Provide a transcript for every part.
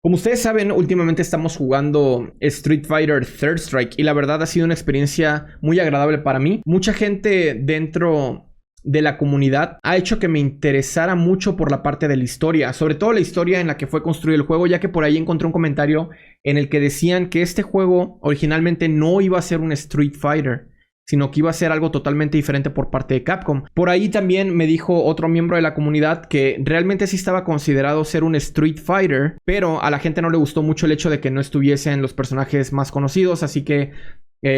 Como ustedes saben, últimamente estamos jugando Street Fighter Third Strike y la verdad ha sido una experiencia muy agradable para mí. Mucha gente dentro de la comunidad ha hecho que me interesara mucho por la parte de la historia, sobre todo la historia en la que fue construido el juego, ya que por ahí encontré un comentario en el que decían que este juego originalmente no iba a ser un Street Fighter, sino que iba a ser algo totalmente diferente por parte de Capcom. Por ahí también me dijo otro miembro de la comunidad que realmente sí estaba considerado ser un Street Fighter, pero a la gente no le gustó mucho el hecho de que no estuviesen los personajes más conocidos, así que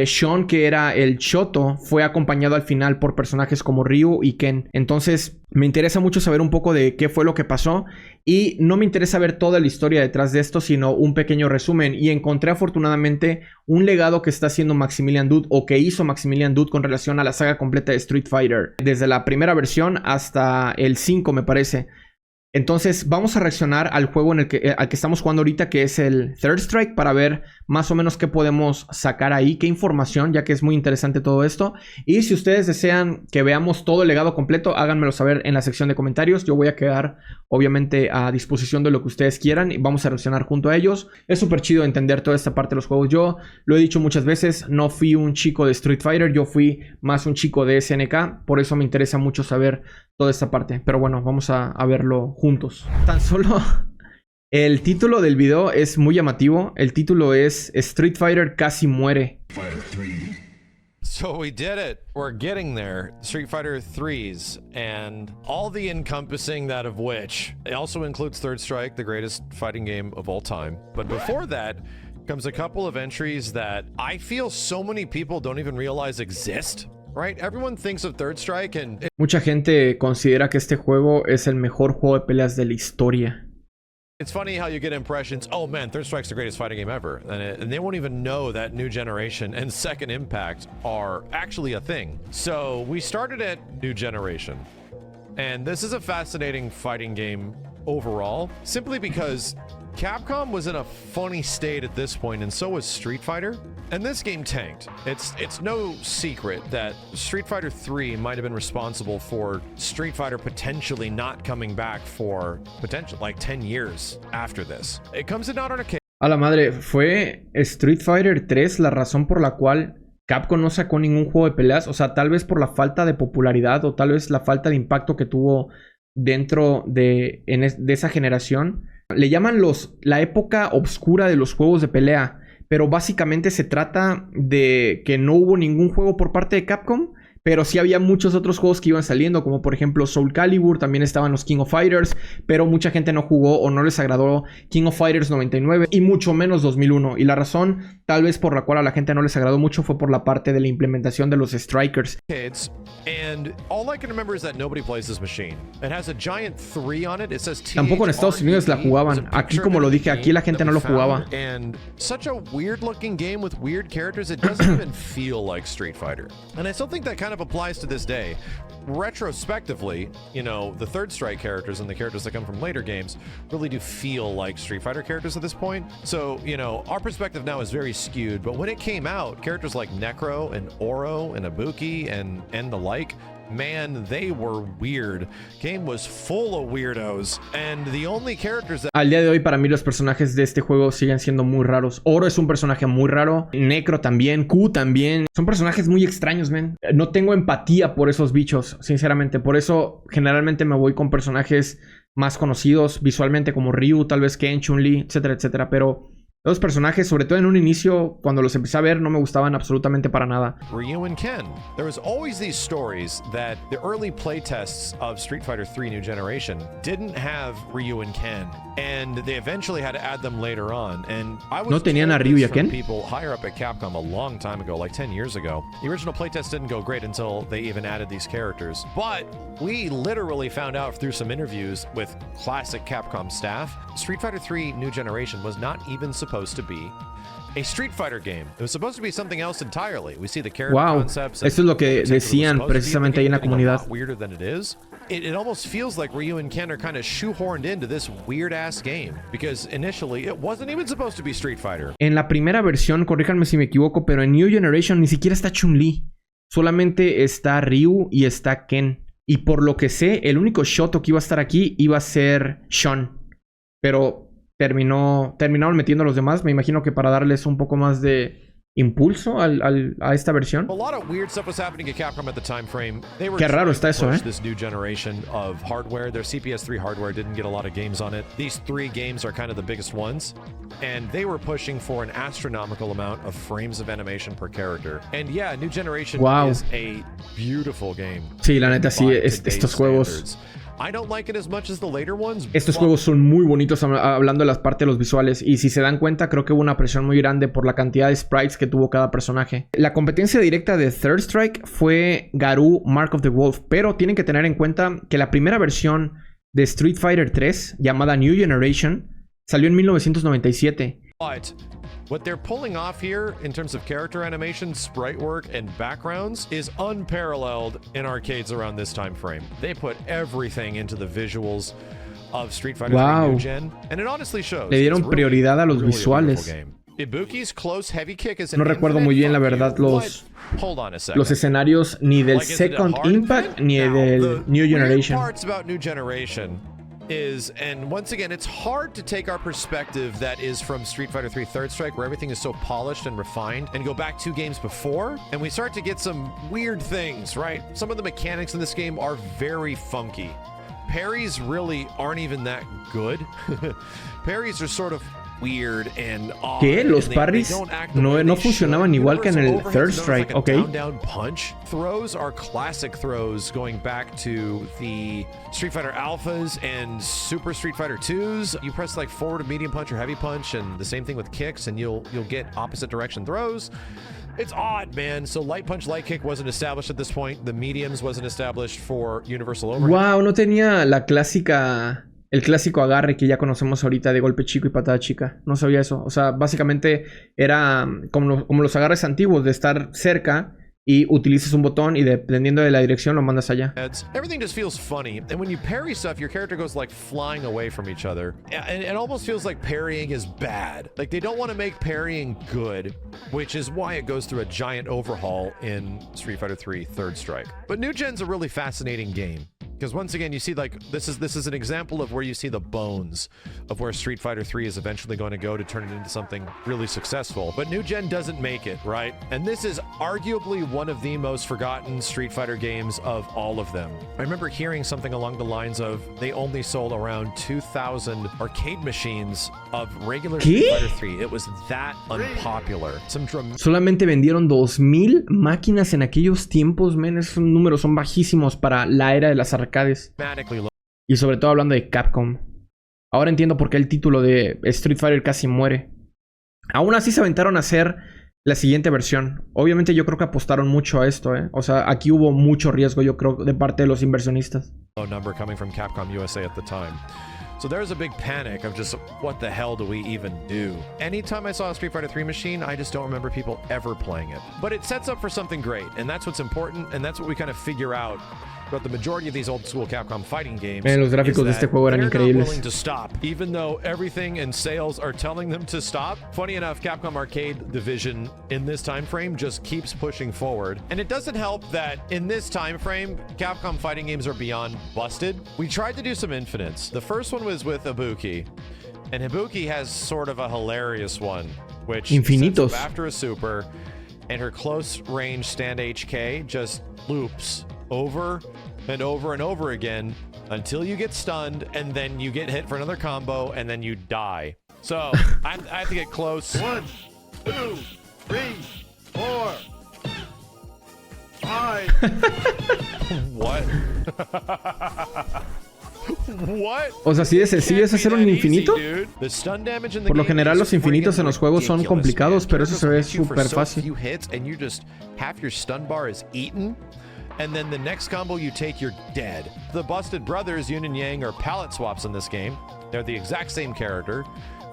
Sean, que era el Shoto, fue acompañado al final por personajes como Ryu y Ken. Entonces me interesa mucho saber un poco de qué fue lo que pasó y no me interesa ver toda la historia detrás de esto, sino un pequeño resumen. Y encontré afortunadamente un legado que está haciendo Maximilian Dood, o que hizo Maximilian Dood, con relación a la saga completa de Street Fighter, desde la primera versión hasta el 5, me parece. Entonces vamos a reaccionar al juego al que estamos jugando ahorita, que es el Third Strike, para ver más o menos qué podemos sacar ahí, qué información, ya que es muy interesante todo esto. Y si ustedes desean que veamos todo el legado completo, háganmelo saber en la sección de comentarios. Yo voy a quedar obviamente a disposición de lo que ustedes quieran y vamos a reaccionar junto a ellos. Es súper chido entender toda esta parte de los juegos. Yo lo he dicho muchas veces, no fui un chico de Street Fighter, yo fui más un chico de SNK, por eso me interesa mucho saber toda esta parte. Pero bueno, vamos a verlo juntos. Tan solo el título del video es muy llamativo. El título es Street Fighter casi muere. So we did it. We're getting there. Street Fighter 3s and all the encompassing that of which. It also includes Third Strike, the greatest fighting game of all time. But before that comes a couple of entries that I feel so many people don't even realize exist. Right? Everyone thinks of Third Strike and mucha gente considera que este juego es el mejor juego de peleas de la historia. it's funny how you get impressions, oh man, Third Strike's the greatest fighting game ever. And they won't even know that New Generation and Second Impact are actually a thing. So we started at New Generation. And this is a fascinating fighting game overall, simply because Capcom was in a funny state at this point, and so was Street Fighter. And this game tanked. It's no secret that Street Fighter 3 might have been responsible for Street Fighter potentially not coming back for like 10 years after this. It comes in out on arcade. A la madre, fue Street Fighter 3 la razón por la cual Capcom no sacó ningún juego de peleas. O sea, tal vez por la falta de popularidad o tal vez la falta de impacto que tuvo dentro de esa generación. Le llaman la época oscura de los juegos de pelea. Pero básicamente se trata de que no hubo ningún juego por parte de Capcom, pero sí había muchos otros juegos que iban saliendo, como por ejemplo Soul Calibur, también estaban los King of Fighters, pero mucha gente no jugó o no les agradó King of Fighters 99 y mucho menos 2001. Y la razón tal vez por la cual a la gente no les agradó mucho fue por la parte de la implementación de los Strikers. Tampoco en Estados Unidos la jugaban. Aquí, como lo dije, aquí la gente no lo jugaba. Such a weird looking game with weird characters, it doesn't even feel like Street Fighter. And I still think that kind of applies to this day. Retrospectively, you know, the Third Strike characters and the characters that come from later games really do feel like Street Fighter characters at this point. So, you know, our perspective now is very skewed, but when it came out, characters like Necro and Oro and Ibuki and the like, man, they were weird. Game was full of weirdos, and the only characters that... Al día de hoy, para mí, los personajes de este juego siguen siendo muy raros. Oro es un personaje muy raro. Necro también. Q también. Son personajes muy extraños, man. No tengo empatía por esos bichos, sinceramente. Por eso, generalmente me voy con personajes más conocidos visualmente, como Ryu, tal vez Ken, Chun-Li, etcétera, etcétera. Pero los personajes, sobre todo en un inicio, cuando los empecé a ver, no me gustaban absolutamente para nada. Ryu and Ken. There was always these stories that the early playtests of Street Fighter 3 New Generation didn't have Ryu and Ken, and they eventually had to add them later on. And I was ¿No tenían a Ryu y a Ken? People higher up at Capcom a long time ago, like 10 years ago. The original playtest didn't go great until they even added these characters. But we literally found out through some interviews with classic Capcom staff, Street Fighter 3 New Generation was not even supposed to be a Street Fighter game. It was supposed to be something else entirely. We see the character concepts. Eso es lo que decían precisamente ahí en la comunidad. Weirder than it is. It almost feels like Ryu and Ken are kind of shoehorned into this weird ass game because initially it wasn't even supposed to be Street Fighter. En la primera versión, corríjanme si me equivoco, pero en New Generation ni siquiera está Chun-Li. Solamente está Ryu y está Ken. Y por lo que sé, el único Shoto que iba a estar aquí iba a ser Sean. Pero terminaron metiendo a los demás. Me imagino que para darles un poco más de impulso a esta versión. Qué raro está eso, ¿eh? This new generation of hardware. Their CPS3 hardware didn't get a lot of games on it. These 3 games are kind of the biggest ones. And they were pushing for an astronomical amount of frames of animation per character. And yeah, New Generation is a beautiful game. Sí, la neta, sí, estos juegos... I don't like it as much as the later ones. Estos juegos son muy bonitos hablando de las partes de los visuales. Y si se dan cuenta, creo que hubo una presión muy grande por la cantidad de sprites que tuvo cada personaje. La competencia directa de Third Strike fue Garou Mark of the Wolf. Pero tienen que tener en cuenta que la primera versión de Street Fighter 3, llamada New Generation, salió en 1997. But what they're pulling off here in terms of character animation, sprite work, and backgrounds is unparalleled in arcades around this time frame. They put everything into the visuals of Street Fighter 3 New Gen, and it honestly shows. Le dieron prioridad a los visuales. Ibuki's close heavy kick is no recuerdo muy bien, la verdad, los escenarios ni del Second Impact ni del New Generation. And once again, it's hard to take our perspective that is from Street Fighter 3 Third Strike, where everything is so polished and refined, and go back 2 games before, and we start to get some weird things, right? Some of the mechanics in this game are very funky. Parries really aren't even that good. Parries are sort of weird and odd. ¿Qué? Los parries no funcionaban igual que en el Third Strike, ok. Down punch. Throws are classic throws going back to the Street Fighter Alphas and Super Street Fighter 2s. You press like forward, medium punch, or heavy punch, and the same thing with kicks, and you'll get opposite direction throws. It's odd, man. So light punch, light kick wasn't established at this point. The mediums wasn't established for universal overhead. Wow, no tenía el clásico agarre que ya conocemos ahorita de golpe chico y patada chica. No sabía eso. O sea, básicamente era como los agarres antiguos de estar cerca y utilizas un botón y dependiendo de la dirección lo mandas allá. Everything just feels funny. And when you parry stuff, your character goes like flying away from each other. And it almost feels like parrying is bad. Like they don't want to make parrying good, which is why it goes through a giant overhaul in Street Fighter 3 Third Strike. But New Gen's a really fascinating game. Because once again, you see, like, this is an example of where you see the bones of where Street Fighter 3 is eventually going to go to turn it into something really successful. But New Gen doesn't make it, right? And this is arguably one of the most forgotten Street Fighter games of all of them. I remember hearing something along the lines of they only sold around 2,000 arcade machines of regular Street Fighter 3. It was that unpopular. Solamente vendieron 2,000 máquinas en aquellos tiempos, men. Esos números son bajísimos para la era de las arcades. Y sobre todo hablando de Capcom. Ahora entiendo por qué el título de Street Fighter casi muere. Aún así se aventaron a hacer la siguiente versión. Obviamente yo creo que apostaron mucho a esto, ¿eh? O sea, aquí hubo mucho riesgo, yo creo, de parte de los inversionistas. So there's a big panic of just, what the hell do we even do? Anytime I saw a Street Fighter 3 machine, I just don't remember people ever playing it. But it sets up for something great, and that's what's important, and that's what we kind of figure out about the majority of these old school Capcom fighting games. Los gráficos de este juego eran increíbles. To stop, even though everything in sales are telling them to stop. Funny enough, Capcom Arcade division in this time frame just keeps pushing forward. And it doesn't help that in this time frame, Capcom fighting games are beyond busted. We tried to do some infinites. The first one was with Ibuki. And Ibuki has sort of a hilarious one, which sets up after a super, and her close range stand HK just loops over and over and over again until you get stunned, and then you get hit for another combo, and then you die. So I have to get close. 1, 2, 3, 4, 5. What? What? O sea, ¿sí es sencillo es hacer un infinito? Por lo general los infinitos en los juegos son complicados, pero eso se ve súper fácil. And then the next combo you take, you're dead. The Busted Brothers, Yin and Yang, are palette swaps in this game. They're the exact same character.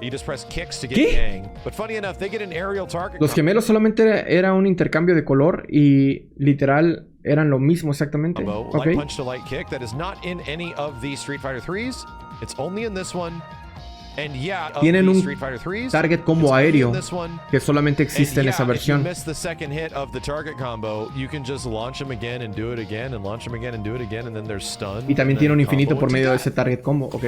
You just press kicks to get Yang. But funny enough, they get an aerial target. Los gemelos solamente era un intercambio de color y literal eran lo mismo exactamente. Light punch to light kick. That is not in any of the Street Fighter 3s. It's only in this one. And yeah, tienen un target combo aéreo que solamente existe en esa versión. Y también tiene un infinito por medio de ese target combo, ok.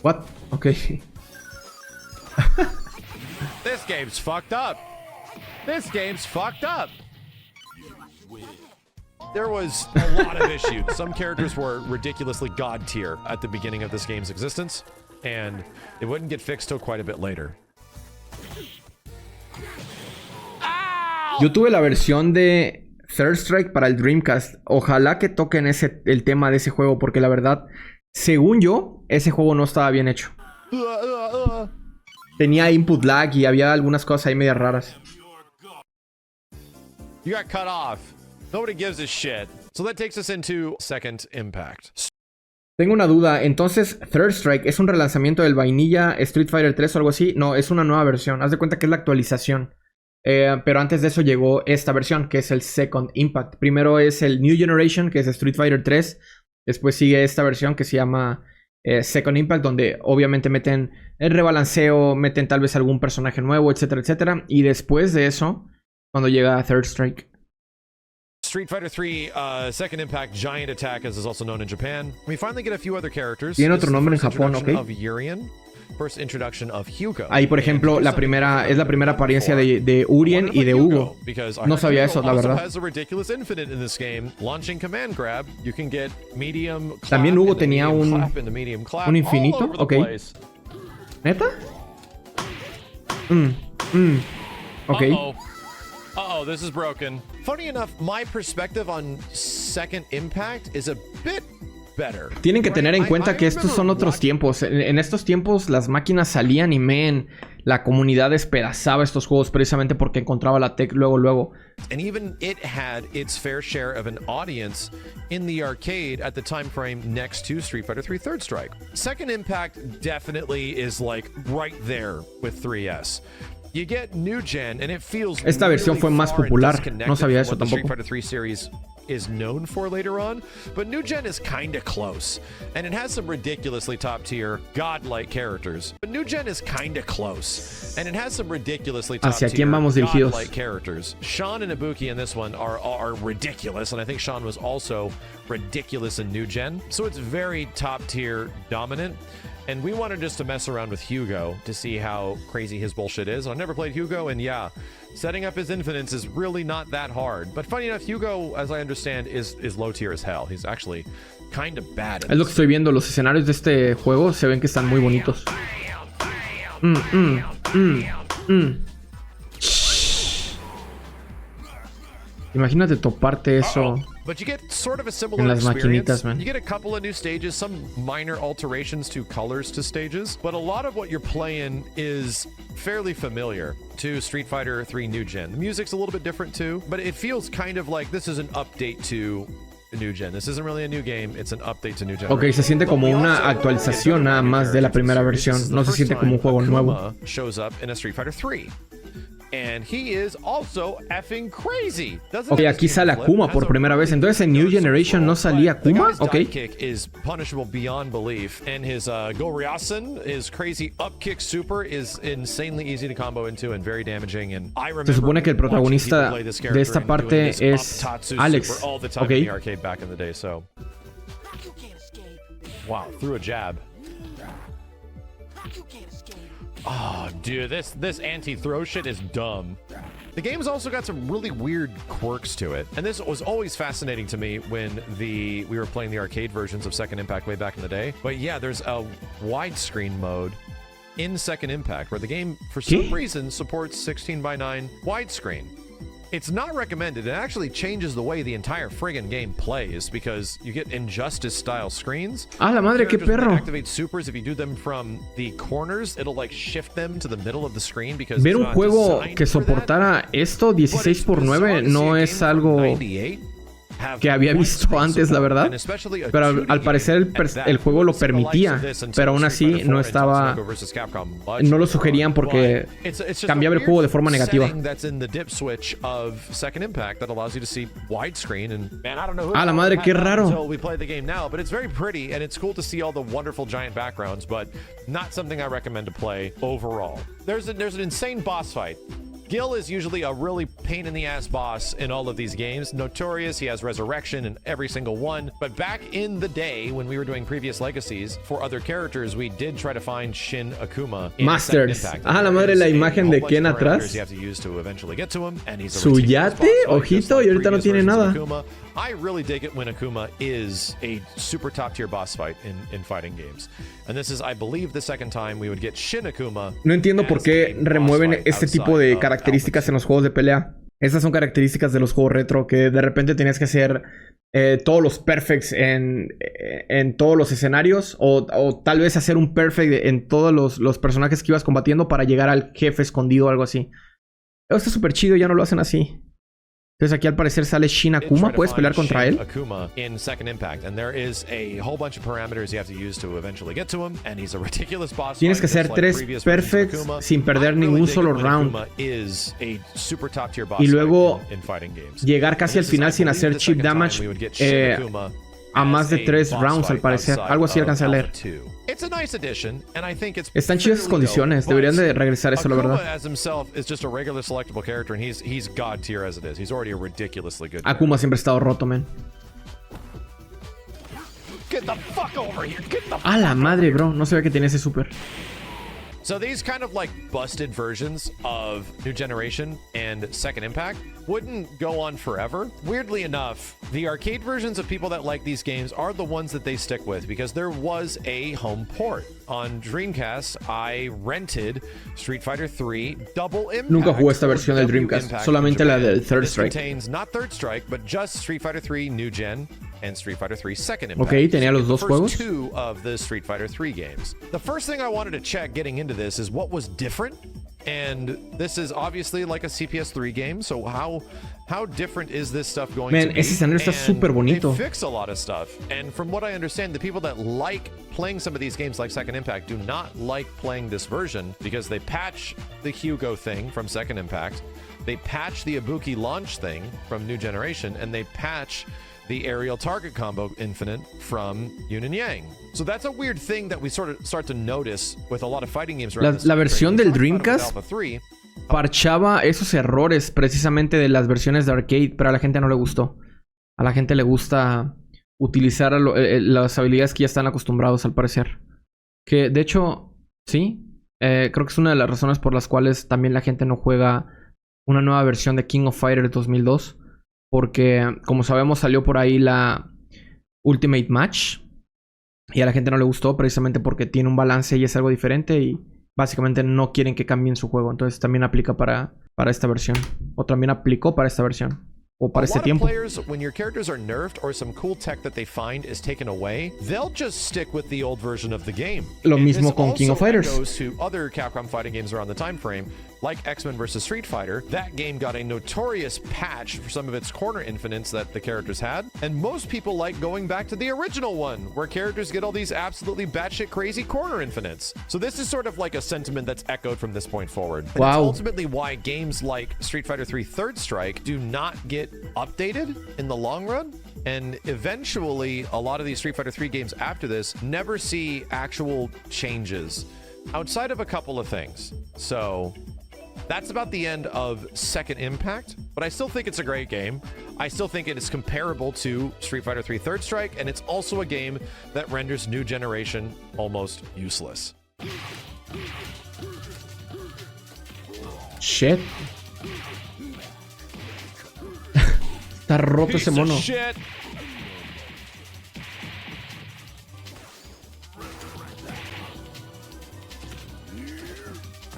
What? Ok. This game's fucked up. This game's fucked up. There was a lot of issues. Some characters were ridiculously god tier at the beginning of this game's existence, and it wouldn't get fixed till quite a bit later. Yo tuve la versión de Third Strike para el Dreamcast. Ojalá que toquen el tema de ese juego, porque la verdad, según yo, ese juego no estaba bien hecho. Tenía input lag y había algunas cosas ahí medio raras. You got cut off. Nobody gives a shit. So that takes us into Second Impact. Tengo una duda. Entonces, Third Strike es un relanzamiento del vainilla Street Fighter 3 o algo así. No, es una nueva versión. Haz de cuenta que es la actualización. Pero antes de eso llegó esta versión, que es el Second Impact. Primero es el New Generation, que es Street Fighter 3. Después sigue esta versión que se llama Second Impact, donde obviamente meten el rebalanceo, meten tal vez algún personaje nuevo, etcétera, etcétera. Y después de eso, cuando llega Third Strike. Street Fighter 3 Second Impact Giant Attack, as is also known in Japan. We finally get a few other characters. Tiene otro nombre en Japón, ¿ok? First introduction of Hugo. Ahí, por ejemplo, es la primera apariencia de Urien y de Hugo. No sabía eso, la verdad. También Hugo tenía un infinito, ok. ¿Neta? Ok. Uh-oh, this is broken. Funny enough, my perspective on Second Impact is a bit better. Tienen que tener en cuenta que estos son otros tiempos. En estos tiempos las máquinas salían y la comunidad despedazaba estos juegos precisamente porque encontraba la tech luego. And even it had its fair share of an audience in the arcade at the time frame next to Street Fighter 3 Third Strike. Second Impact definitely is like right there with 3S. You get new gen and it feels Esta versión fue más popular. No sabía eso tampoco. Street Fighter 3 series is known for later on, but new gen is kind of close, and it has some ridiculously top tier godlike characters. But new gen is kind of close, and it has some ridiculously top ¿Hacia tier quién vamos dirigidos? godlike characters. Sean and Ibuki in this one are ridiculous, and I think Sean was also ridiculous in new gen. So it's very top tier dominant. And we wanted just to mess around with Hugo to see how crazy his bullshit is. I've never played Hugo, and yeah, setting up his infinites is really not that hard. But funny enough, Hugo, as I understand, is low tier as hell. He's actually kind of bad. Es lo que estoy viendo. Los escenarios de este juego se ven que están muy bonitos. Imagínate toparte eso. But you get sort of a similar en las experience. Maquinitas, man. You get a couple of new stages, some minor alterations to colors to stages, but a lot of what you're playing is fairly familiar to Street Fighter 3 New Gen. The music's a little bit different too, but it feels kind of like this is an update to New Gen. This isn't really a new game, it's an update to New Gen. Ok, se siente como una actualización nada más de la primera versión. No se siente como un juego nuevo. Shows up in a Street Fighter 3. And he is also effing crazy. Ok, aquí sale Akuma por primera vez. Entonces en New Generation no salía Akuma. Ok. Kick is punishable beyond belief, and his go Ryasen, his crazy up kick super, is insanely easy to combo into and very damaging. And I remember se supone que el protagonista de esta parte es Alex. Ok. In the arcade back in the day, so. Wow, threw a jab. Oh, dude, this anti-throw shit is dumb. The game's also got some really weird quirks to it. And this was always fascinating to me when we were playing the arcade versions of Second Impact way back in the day. But yeah, there's a widescreen mode in Second Impact where the game, for some reason, supports 16:9 widescreen. It's not recommended. It actually changes the way the entire friggin' game plays because you get Injustice-style screens. Ah, la madre, qué perro. Activate supers. If you do them from the corners, it'll like shift them to the middle of the screen because ver un juego que soportara esto 16:9 no es algo que había visto antes, la verdad. Pero al parecer el juego lo permitía, pero aún así no estaba, no lo sugerían porque cambiaba el juego de forma negativa. Ah, la madre, qué raro. There's an insane boss fight Gil is usually a really pain in the ass boss in all of these games. Notorious, he has resurrection in every single one. But back in the day when we were doing previous legacies for other characters, we did try to find Shin Akuma in Masters. Ah, la madre, la imagen de Ken atrás. Su yate, ojito, y ahorita no tiene nada. I really dig it when Akuma is a super top tier boss fight in fighting games. And this is, I believe, the second time we would get Shin Akuma. No entiendo por qué remueven este tipo de características en los juegos de pelea. Estas son características de los juegos retro que de repente tenías que hacer todos los perfects en todos los escenarios o tal vez hacer un perfect en todos los personajes que ibas combatiendo para llegar al jefe escondido o algo así. Esto está súper chido, ya no lo hacen así. Entonces aquí al parecer sale Shin Akuma. ¿Puedes pelear contra él? Tienes que hacer 3 perfects sin perder ningún solo round. Y luego llegar casi al final sin hacer chip damage a más de 3 rounds al parecer. Algo así alcancé a leer. Están chidas esas condiciones. Deberían de regresar eso, la verdad. Akuma siempre ha estado roto, man. A la madre, bro. No se ve que tiene ese super. So these kind of like busted versions of New Generation and Second Impact wouldn't go on forever. Weirdly enough, the arcade versions of people that like these games are the ones that they stick with because there was a home port. On Dreamcast, I rented Street Fighter 3 Double Impact. Nunca jugué esta versión del Dreamcast, solamente la del Third Strike. Contains not Third Strike, but just Street Fighter 3 New Gen and Street Fighter 3 Second Impact. Ok, tenía los dos juegos. Two of the Street Fighter 3 games. The first thing I wanted to check getting into this is what was different. And this is obviously like a CPS3 game, so how different is this stuff going to be? Ese escenario está súper bonito. They fix a lot of stuff. And from what I understand, the people that like playing some of these games like Second Impact do not like playing this version because they patch the Hugo thing from Second Impact, they patch the Ibuki launch thing from New Generation, and they patch the aerial target combo infinite from Yin and Yang. So that's a weird thing that we sort of start to notice with a lot of fighting games. La versión del Dreamcast parchaba esos errores precisamente de las versiones de arcade, pero a la gente no le gustó. A la gente le gusta utilizar las habilidades que ya están acostumbrados al parecer. Que de hecho, sí, creo que es una de las razones por las cuales también la gente no juega una nueva versión de King of Fighters 2002. Porque, como sabemos, salió por ahí la Ultimate Match. Y a la gente no le gustó precisamente porque tiene un balance y es algo diferente. Y básicamente no quieren que cambien su juego. Entonces también aplica para esta versión. O también aplicó para esta versión. O para este tiempo. When your characters are nerfed or some cool tech that they find is taken away, they'll just stick with the old version of the game. Lo mismo con King of Fighters. Goes to other Capcom fighting games around the time frame, like X-Men vs. Street Fighter. That game got a notorious patch for some of its corner infinites that the characters had, and most people like going back to the original one, where characters get all these absolutely batshit crazy corner infinites. So this is sort of like a sentiment that's echoed from this point forward. And wow. It's ultimately why games like Street Fighter 3 Third Strike do not get updated in the long run, and eventually a lot of these Street Fighter 3 games after this never see actual changes outside of a couple of things. So that's about the end of Second Impact, but I still think it's a great game. I still think it is comparable to Street Fighter 3 Third Strike, and it's also a game that renders New Generation almost useless. Shit. Está roto ese mono. Shit.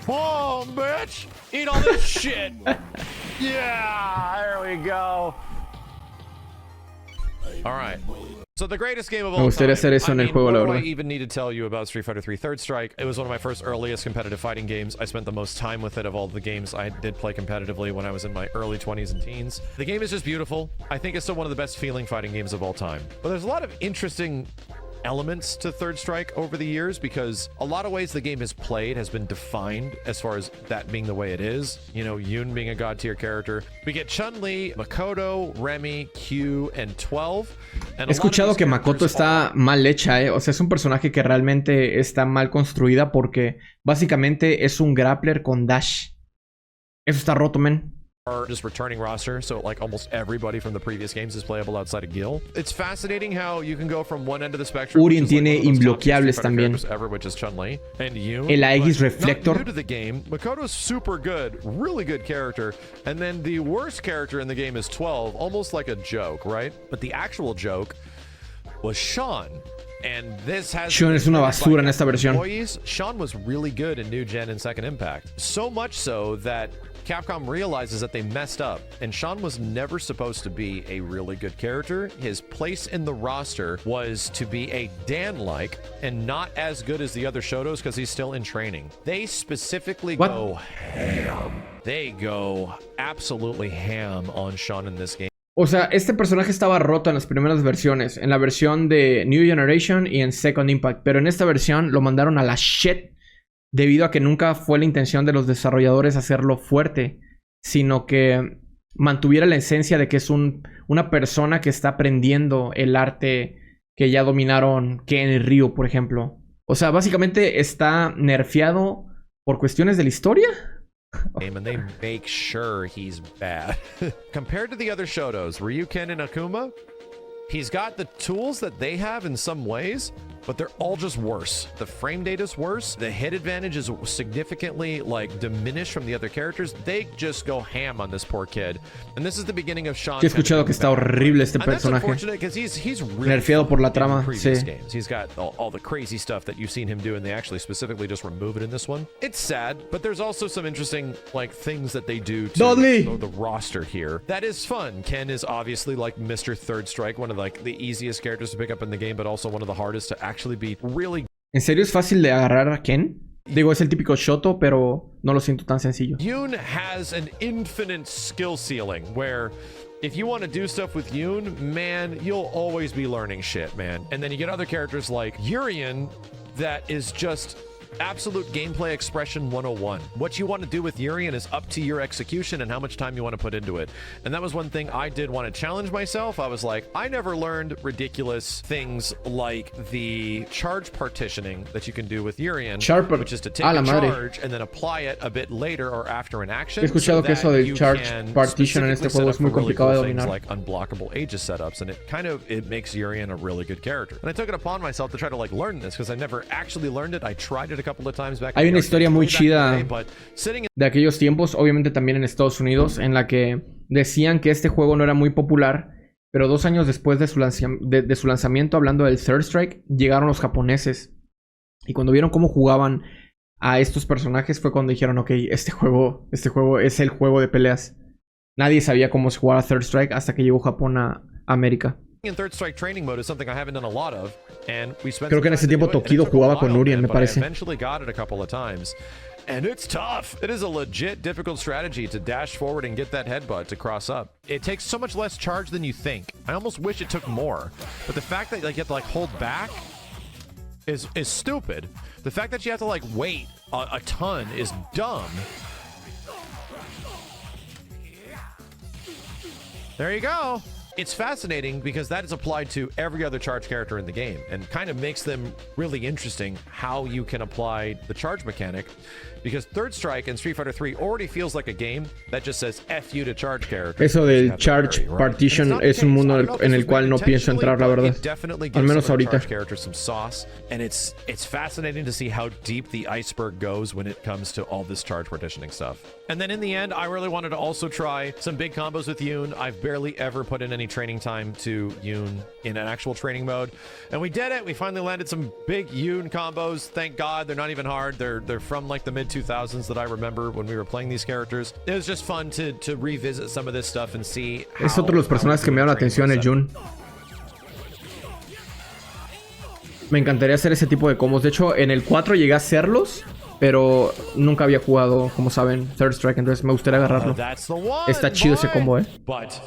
Boom, bitch! Eat all this shit! Yeah, there we go. All right. So the greatest game of all Me gustaría time. hacer eso en el juego, la What do verdad. I even need to tell you about Street Fighter 3 Third Strike? It was one of my first earliest competitive fighting games. I spent the most time with it of all the games I did play competitively when I was in my early 20s and teens. The game is just beautiful. I think it's still one of the best feeling fighting games of all time. But there's a lot of interesting elements to Third Strike over the years because a lot of ways the game is played has been defined as far as that being the way it is. You know, Yun being a god tier character. We get Chun-Li, Makoto, Remy, Q, and 12. He escuchado que Makoto está mal hecha, O sea, es un personaje que realmente está mal construida porque básicamente es un grappler con dash. Eso está roto, men. Are just returning roster, so like almost everybody from the previous games is playable outside of Gil. It's fascinating how you can go from one end of the spectrum. Urien tiene inbloqueables también. Ever, which is Chun-Li, and Yoon, el Aegis Reflector. New to the game, Makoto's super good, really good character, and then the worst character in the game is 12, almost like a joke, right? But the actual joke was Sean. And this has Sean es una basura en esta versión. Sean was really good in New Gen and Second Impact. So much so that Capcom realizes that they messed up, and Sean was never supposed to be a really good character. His place in the roster was to be a Dan-like and not as good as the other Shotos because he's still in training. They specifically go ham. They go absolutely ham on Sean in this game. O sea, este personaje estaba roto en las primeras versiones. En la versión de New Generation y en Second Impact. Pero en esta versión lo mandaron a la shit. Debido a que nunca fue la intención de los desarrolladores hacerlo fuerte. Sino que mantuviera la esencia de que es una persona que está aprendiendo el arte que ya dominaron Ken y Ryu, por ejemplo. O sea, básicamente está nerfeado por cuestiones de la historia. And they make sure he's bad. Compared to the other Shotos, Ryu, Ken, and Akuma, he's got the tools that they have in some ways, but they're all just worse. The frame data's worse. The hit advantage is significantly like diminished from the other characters. They just go ham on this poor kid. And this is the beginning of Sean. He escuchado que está horrible este personaje. He's really nerfeado por la trama. Sí. Games. He's got all the crazy stuff that you've seen him do, and they actually specifically just remove it in this one. It's sad, but there's also some interesting like things that they do to the roster here. That is fun. Ken is obviously like Mr. Third Strike, one of like the easiest characters to pick up in the game, but also one of the hardest to actually be really. ¿En serio es fácil de agarrar a Ken? Digo, es el típico Shoto, pero no lo siento tan sencillo. Yoon has an infinite skill ceiling where if you want to do stuff with Yoon, man, you'll always be learning shit, man. And then you get other characters like Urien that is just absolute gameplay expression 101. What you want to do with Urien is up to your execution and how much time you want to put into it. And that was one thing I did want to challenge myself. I was like, I never learned ridiculous things like the charge partitioning that you can do with Urien, which is to take a charge and then apply it a bit later or after an action. He escuchado que eso del charge partition en este juego es muy complicado de dominar. Like unblockable Aegis setups, and it makes Urien a really good character. And I took it upon myself to try to like learn this because I never actually learned it. I tried it a couple of times back. Hay una historia muy chida de aquellos tiempos, obviamente también en Estados Unidos, en la que decían que este juego no era muy popular, pero 2 años después de su lanzamiento, hablando del Third Strike, llegaron los japoneses. Y cuando vieron cómo jugaban a estos personajes fue cuando dijeron, ok, este juego es el juego de peleas. Nadie sabía cómo se jugaba Third Strike hasta que llegó Japón a América. Third Strike training mode is something I haven't done a lot of, and we spent. Creo que en ese tiempo Tokido jugaba con Urien, me parece. I eventually got it a couple of times, and it's tough. It is a legit difficult strategy to dash forward and get that headbutt to cross up. It takes so much less charge than you think. I almost wish it took more, but the fact that like, you have to like hold back is stupid. The fact that you have to like wait a ton is dumb. There you go. It's fascinating because that is applied to every other charge character in the game and kind of makes them really interesting how you can apply the charge mechanic, because Third Strike and Street Fighter 3 already feels like a game that just says F you to charge characters. Eso del charge partition es un mundo en el cual no pienso entrar, la verdad. Al menos ahorita. Characters some sauce, and it's fascinating to see how deep the iceberg goes when it comes to all this charge partitioning stuff. And then in the end, I really wanted to also try some big combos with Yoon. I've barely ever put in any training time to Yoon in an actual training mode, and we did it. We finally landed some big Yoon combos. Thank God, they're not even hard. They're from like the mid-2000s that I remember when we were playing these characters. It was just fun to revisit some of this stuff and see how. Es otro de los personajes que me llaman la atención, el Yoon. Me encantaría hacer ese tipo de combos. De hecho, en el 4 llegué a hacerlos, pero nunca había jugado, como saben, Third Strike, entonces me gustaría agarrarlo. Está chido ese combo, But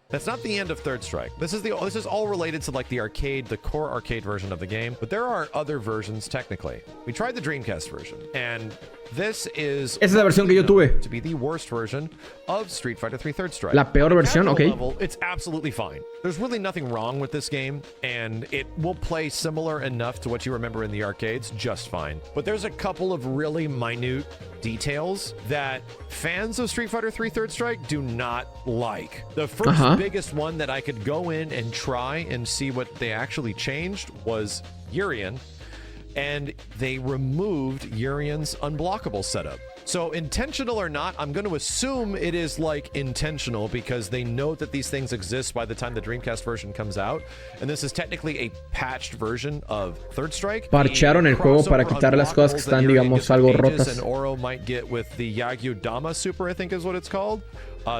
that's not the end of Third Strike. This is all related to like the core arcade version of the game, but there are other versions technically. We tried the Dreamcast version, and This is Esa es la versión que yo tuve. to be the worst version of Street Fighter 3 Third Strike. La peor versión, At a ok. level, it's absolutely fine. There's really nothing wrong with this game, and it will play similar enough to what you remember in the arcades just fine. But there's a couple of really minute details that fans of Street Fighter 3 Third Strike do not like. The first biggest one that I could go in and try and see what they actually changed was Urian, and they removed Urian's unblockable setup. So intentional or not, I'm going to assume it is like intentional because they know that these things exist by the time the Dreamcast version comes out. And this is technically a patched version of Third Strike. Parchearon el juego para quitar las cosas que están, digamos, algo rotas. And Oro might get with the Yagyu Dama Super, I think is what it's called.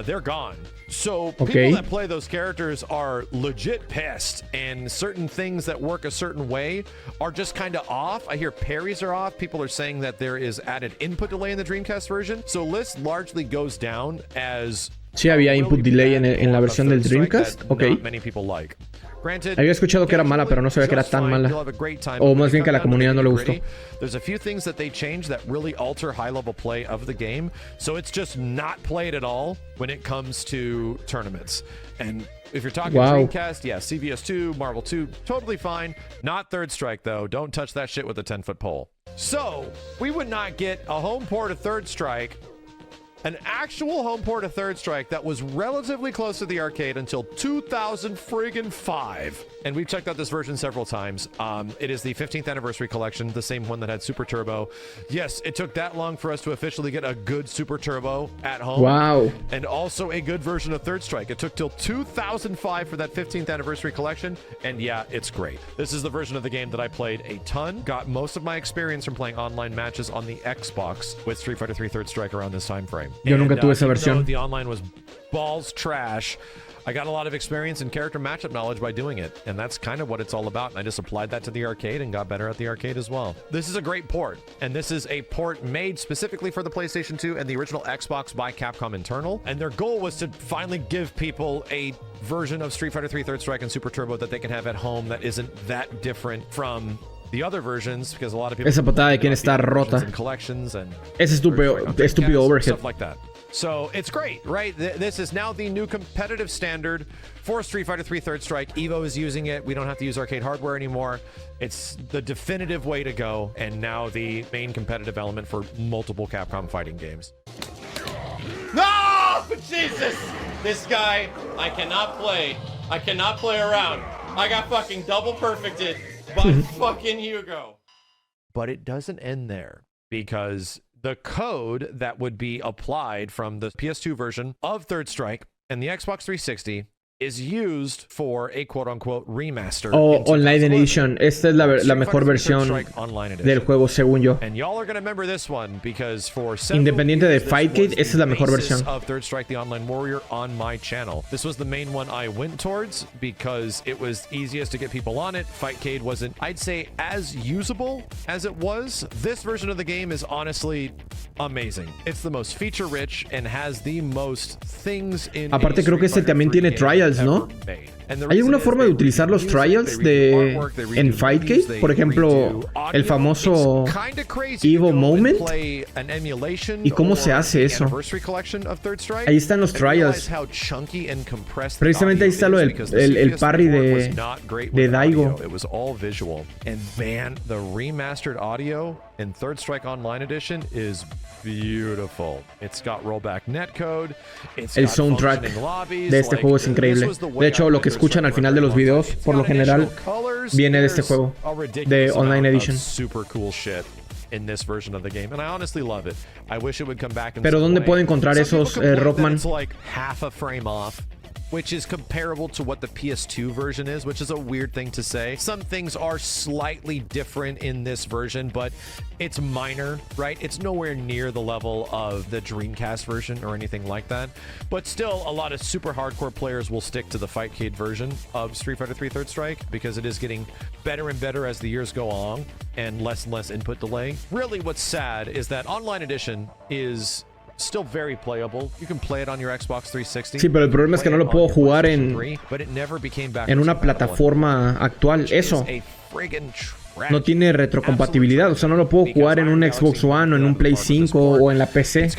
They're gone. So people that play those characters are legit pissed, and certain things that work a certain way are just kind of off. I hear parries are off. People are saying that there is added input delay in the Dreamcast version. So list largely goes down as Sí, había input delay en la versión del Dreamcast. Ok. many people like. Granted, había escuchado que era mala, pero no sabía que era tan mala. O más bien que a la comunidad no le gustó. There's a few things that they change that really alter high-level play of the game, so it's just not played at all when it comes to tournaments. And if you're talking Dreamcast, yeah, CVS2, Marvel 2, totally fine. Not Third Strike, though. Don't touch that shit with a 10-foot pole. So, we would not get a home port of Third Strike, an actual home port of Third Strike that was relatively close to the arcade until 2005. And we've checked out this version several times. It is the 15th anniversary collection, the same one that had Super Turbo. Yes, it took that long for us to officially get a good Super Turbo at home. Wow. And also a good version of Third Strike. It took till 2005 for that 15th anniversary collection. And yeah, it's great. This is the version of the game that I played a ton. Got most of my experience from playing online matches on the Xbox with Street Fighter 3 Third Strike around this time frame. Yo nunca tuve esa versión. The online was balls trash. I got a lot of experience and character matchup knowledge by doing it, and that's kind of what it's all about. And I just applied that to the arcade and got better at the arcade as well. This is a great port, and this is a port made specifically for the PlayStation 2 and the original Xbox by Capcom internal. And their goal was to finally give people a version of Street Fighter 3 Third Strike and Super Turbo that they can have at home that isn't that different from the other versions, because a lot of people esa patada de quien está rota. Collections and ese estúpido overhead, stuff like that. So it's great, right? This is now the new competitive standard for Street Fighter 3 Third Strike. Evo is using it. We don't have to use arcade hardware anymore. It's the definitive way to go, and now the main competitive element for multiple Capcom fighting games. No! Jesus! This guy, I cannot play. I cannot play around. I got fucking double perfected by fucking Hugo. But it doesn't end there, because the code that would be applied from the PS2 version of Third Strike and the Xbox 360 is used for a quote-unquote remaster. Online Edition. Esta es la mejor versión del juego, según yo. And y'all are gonna remember this one because for independiente de Fightcade, esta es la mejor versión of Third Strike: The Online Warrior on my channel. This was the main one I went towards because it was easiest to get people on it. Fightcade wasn't, I'd say, as usable as it was. This version of the game is honestly amazing. It's the most feature-rich and has the most things in. Aparte, creo que este también tiene trials, ¿no? ¿Hay alguna forma de utilizar los trials en Fightcade? Por ejemplo, el famoso Evo Moment. ¿Y cómo se hace eso? Ahí están los trials. Precisamente ahí está lo del parry de Daigo. And man, the remastered audio in Third Strike Online Edition is beautiful. It's got rollback netcode. El soundtrack de este juego es increíble. De hecho, lo que escuchan al final de los videos, por lo general, viene de este juego, de Online Edition. Super cool shit in this version of the game, and I honestly love it. I wish it would come back. Pero ¿dónde puedo encontrar esos, Rockman? It's like half a frame off, which is comparable to what the PS2 version is, which is a weird thing to say. Some things are slightly different in this version, but it's minor, right? It's nowhere near the level of the Dreamcast version or anything like that. But still, a lot of super hardcore players will stick to the Fightcade version of Street Fighter 3 Third Strike because it is getting better and better as the years go on and less input delay. Really, what's sad is that Online Edition is still very playable. You can play it on your Xbox 360. Sí, pero el problema es que no lo puedo jugar en una plataforma actual. Eso. A friggin' no tiene retrocompatibilidad. O sea, no lo puedo jugar en un Xbox One o en un Play 5 o en la PC.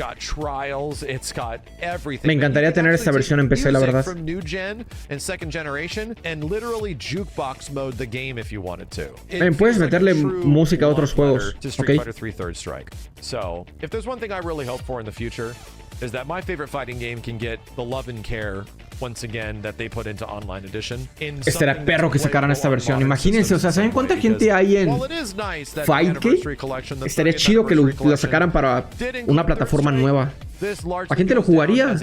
Me encantaría tener esta versión en PC, la verdad. Puedes meterle música a otros juegos. Ok. Is that my favorite fighting game can get the love and care once again that they put into online edition. Estaría perro que sacaran esta versión. Imagínense, o sea, ¿saben cuánta gente hay en Fightgate? Estaría chido que lo sacaran para una plataforma nueva. ¿La gente lo jugaría?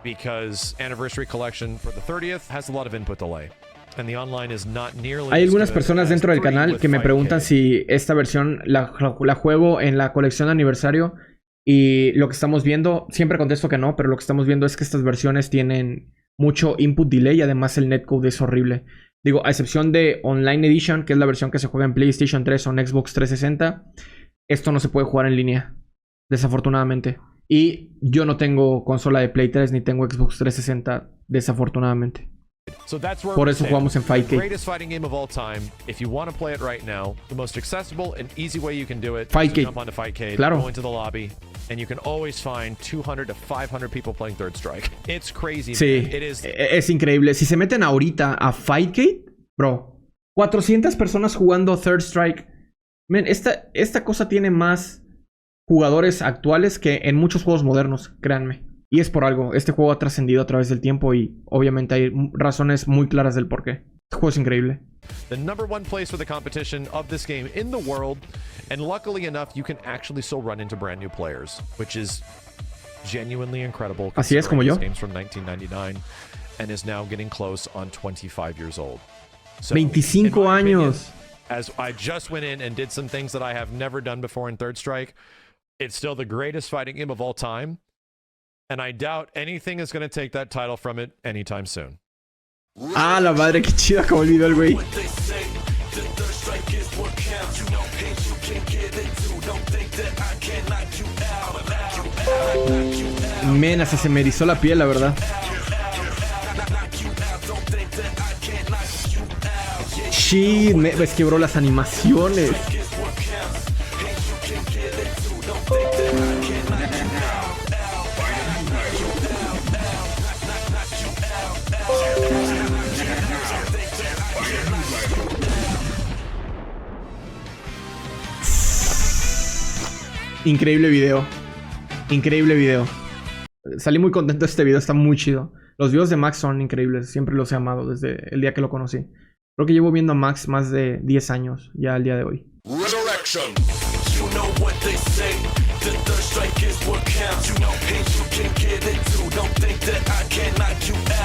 Because Anniversary Collection for the 30th has a lot of input delay. And the online is not nearly. Hay algunas personas dentro del canal que me preguntan si esta versión la juego en la colección de aniversario. Y lo que estamos viendo, siempre contesto que no, pero lo que estamos viendo es que estas versiones tienen mucho input delay y además el netcode es horrible. Digo, a excepción de Online Edition, que es la versión que se juega en PlayStation 3 o en Xbox 360, esto no se puede jugar en línea, desafortunadamente. Y yo no tengo consola de Play 3 ni tengo Xbox 360, desafortunadamente. Por eso jugamos en Fightgate. Fightgate, claro. And you can always find 200 to 500 people playing Third Strike. It's crazy. Sí, es increíble. Si se meten ahorita a Fightgate, bro, 400 personas jugando Third Strike. Man, esta cosa tiene más jugadores actuales que en muchos juegos modernos, créanme. Y es por algo. Este juego ha trascendido a través del tiempo y obviamente hay razones muy claras del porqué. Este juego es increíble. The number one place for the competition of this game in the world, and luckily enough, you can actually still run into brand new players, which is genuinely incredible. Así es, como yo. Games from 1999 and is now getting close on 25 years old. So, 25 años. As I just went in and did some things that I have never done before in Third Strike, it's still the greatest fighting game of all time, and I doubt anything is going to take that title from it anytime soon. Ah, la madre, qué chida como olvidó el güey. Men, hasta se me erizó la piel, la verdad. Shit, me quebró las animaciones. Increíble video. Increíble video. Salí muy contento de este video, está muy chido. Los videos de Max son increíbles, siempre los he amado desde el día que lo conocí. Creo que llevo viendo a Max más de 10 años ya al día de hoy. Resurrection. You know what they say. The third strike is what counts. You know, and you can get it too. Don't think that I can knock you out.